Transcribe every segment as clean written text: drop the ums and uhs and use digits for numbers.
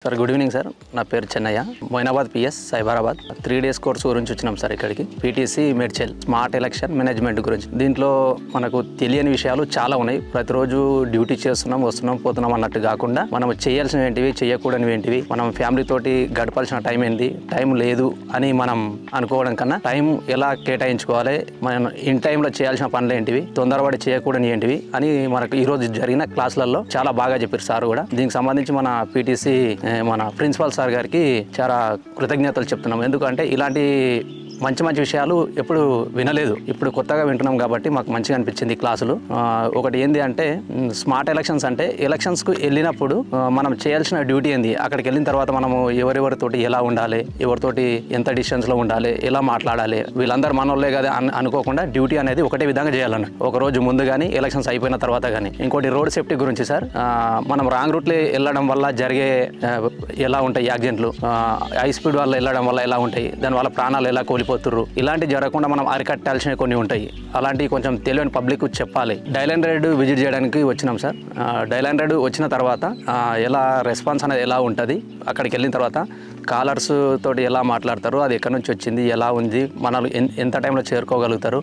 Sir good evening sir. నా పేరు Chennaiah, Moinabad PS Cyberabad. 3 days course గురించి వచ్చినాం సార్ ఇక్కడికి. PTC Medchal smart election management గురించి. దీంట్లో మనకు తెలియని విషయాలు చాలా ఉన్నాయి. ప్రతిరోజు డ్యూటీ చేస్తున్నాం, వస్తున్నాం, పోతున్నాం అన్నట్టు కాకుండా మనం చేయాల్సినవి ఏంటివి, చేయకూడనివి ఏంటివి, మనం ఫ్యామిలీ తోటి గడపాల్సిన టైం ఏంటి, టైం లేదు అని మనం అనుకోవడం కన్నా టైం ఎలా కేటాయించుకోవాలి, మనం ఇన్ టైంలో చేయాల్సిన పనులు ఏంటివి, తొందరపడి చేయకూడని ఏంటివి అని మనకు ఈ రోజు జరిగిన క్లాసులలో చాలా బాగా చెప్పారు సార్ కూడా. దీనికి సంబంధించి మన పీటీసీ మన ప్రిన్సిపల్ సార్ గారికి చాలా కృతజ్ఞతలు చెప్తున్నాం. ఎందుకంటే ఇలాంటి మంచి మంచి విషయాలు ఎప్పుడు వినలేదు, ఇప్పుడు కొత్తగా వింటున్నాం కాబట్టి మాకు మంచిగా అనిపించింది క్లాసులు. ఒకటి ఏంది అంటే స్మార్ట్ ఎలక్షన్స్ అంటే ఎలక్షన్స్కు వెళ్ళినప్పుడు మనం చేయాల్సిన డ్యూటీ ఏంది, అక్కడికి వెళ్ళిన తర్వాత మనము ఎవరెవరితోటి ఎలా ఉండాలి, ఎవరితోటి ఎంత డిస్టెన్స్లో ఉండాలి, ఎలా మాట్లాడాలి, వీళ్ళందరూ మనోళ్ళే కదా అనుకోకుండా డ్యూటీ అనేది ఒకటే విధంగా చేయాలన్న, ఒక రోజు ముందు కానీ ఎలక్షన్స్ అయిపోయిన తర్వాత కానీ. ఇంకోటి రోడ్ సేఫ్టీ గురించి సార్, మనం రాంగ్ రూట్లో వెళ్ళడం వల్ల జరిగే ఎలా ఉంటాయి యాక్సిడెంట్లు, హై స్పీడ్ వల్ల వెళ్ళడం వల్ల ఎలా ఉంటాయి, దానివల్ల ప్రాణాలు ఎలా కోల్పోతున్నారు, ఇలాంటివి జరగకుండా మనం అరికట్టాల్సినవి కొన్ని ఉంటాయి. అలాంటివి కొంచెం తెలియని పబ్లిక్ చెప్పాలి. డైలాండ్ రైడ్ విజిట్ చేయడానికి వచ్చినాం సార్. డైలాండ్ రైడ్ వచ్చిన తర్వాత ఎలా రెస్పాన్స్ అనేది ఎలా ఉంటుంది, అక్కడికి వెళ్ళిన తర్వాత కాలర్స్ తోటి ఎలా మాట్లాడతారు, అది ఎక్కడి నుంచి వచ్చింది, ఎలా ఉంది, మనల్ని ఎంత టైంలో చేరుకోగలుగుతారు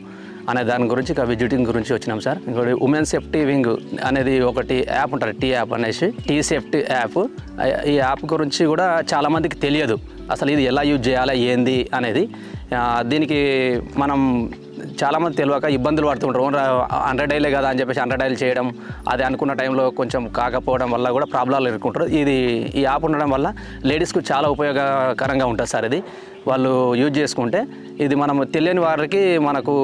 అనే దాని గురించి విజిటింగ్ గురించి వచ్చినాం సార్. ఇంకోటి ఉమెన్ సేఫ్టీ వింగ్ అనేది ఒకటి యాప్ ఉంటుంది, టీ యాప్ అనేసి, టీ సేఫ్టీ యాప్. ఈ యాప్ గురించి కూడా చాలామందికి తెలియదు, అసలు ఇది ఎలా యూజ్ చేయాలి ఏంది అనేది. దీనికి మనం చాలామంది తెలియక ఇబ్బందులు పడుతుంటారు. 100 డైలే కదా అని చెప్పేసి 100 డైలు చేయడం, అది అనుకున్న టైంలో కొంచెం కాకపోవడం వల్ల కూడా ప్రాబ్లాలు ఎదుర్కొంటారు. ఈ యాప్ ఉండడం వల్ల లేడీస్కు చాలా ఉపయోగకరంగా ఉంటుంది సార్. ఇది వాళ్ళు యూజ్ చేసుకుంటే, ఇది మనం తెలియని వారికి మనకు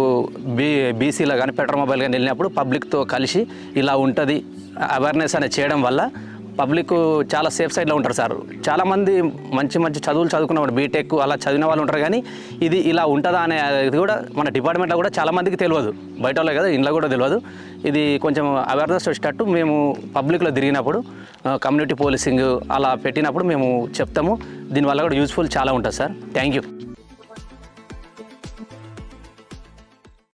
బీసీలో కానీ పెట్రోమొబైల్ కానీ వెళ్ళినప్పుడు పబ్లిక్తో కలిసి ఇలా ఉంటుంది అవేర్నెస్ అనేది చేయడం వల్ల పబ్లిక్ చాలా సేఫ్ సైడ్లో ఉంటారు సార్. చాలామంది మంచి మంచి చదువులు చదువుకున్నవాడు, బీటెక్ అలా చదివిన వాళ్ళు ఉంటారు, కానీ ఇది ఇలా ఉంటుందా అనేది కూడా మన డిపార్ట్మెంట్లో కూడా చాలామందికి తెలియదు. బయట వాళ్ళే కదా, ఇంట్లో కూడా తెలియదు. ఇది కొంచెం అవేర్నెస్ వచ్చేటట్టు మేము పబ్లిక్లో తిరిగినప్పుడు కమ్యూనిటీ పోలీసింగ్ అలా పెట్టినప్పుడు మేము చెప్తాము. దీనివల్ల కూడా యూస్ఫుల్ చాలా ఉంటుంది సార్. Thank you.